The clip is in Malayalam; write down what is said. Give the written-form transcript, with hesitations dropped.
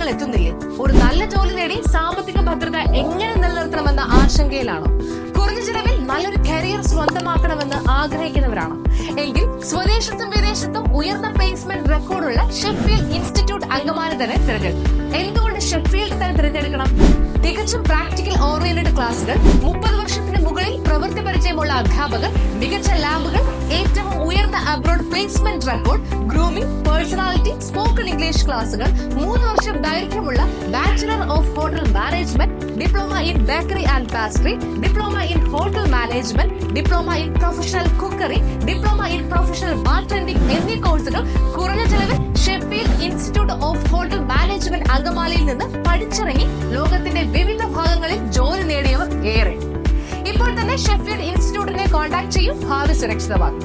അവസരങ്ങൾ എത്തുന്നില്ലേ? ഒരു നല്ല ജോലി നേടി സാമ്പത്തിക ഭദ്രത എങ്ങനെ നിലനിർത്തണമെന്ന ആശങ്കയിലാണോ? കുറഞ്ഞ ചിലവിൽ നല്ലൊരു കരിയർ സ്വന്തമാക്കണമെന്ന് ആഗ്രഹിക്കുന്നവരാണ് എങ്കിൽ സ്വദേശത്തും വിദേശത്തും ഉയർന്ന പ്ലേസ്മെന്റ് റെക്കോർഡുള്ള ഷെഫീൽഡ് ഇൻസ്റ്റിറ്റ്യൂട്ട് അങ്കമാലി തന്നെ തിരഞ്ഞെടുക്കും. എന്തുകൊണ്ട് ഷെഫീൽഡ് തന്നെ തിരഞ്ഞെടുക്കണം? തികച്ചും പ്രാക്ടിക്കൽ ഓറിയന്റഡ് ക്ലാസുകൾ, 30 വർഷത്തിന് മുകളിൽ പ്രവൃത്തി പരിചയമുള്ള അധ്യാപകർ, മികച്ച ലാബുകൾ, ഏറ്റവും ഉയർന്ന abroad placement record, grooming, personality, spoken English ക്ലാസുകൾ, 3 വർഷം ദൈർഘ്യമുള്ള bachelor of hotel management, diploma in bakery and pastry, diploma in hotel management, diploma in professional cookery, diploma in professional bartending എന്നീ കോഴ്സുകൾ കുറഞ്ഞ ചെലവിൽ Sheffield institute of hotel management അങ്കമാലിയിൽ നിന്ന് പഠിച്ചിറങ്ങി ലോകത്തിന്റെ വിവിധ ഭാഗങ്ങളിൽ ജോലി നേടിയവർ ഏറെ. ഇപ്പോൾ തന്നെ ഷെഫീൽഡ് ഇൻസ്റ്റിറ്റ്യൂട്ടിനെ കോൺടാക്ട് ചെയ്യും. ഭാവി സുരക്ഷിതമാക്കും.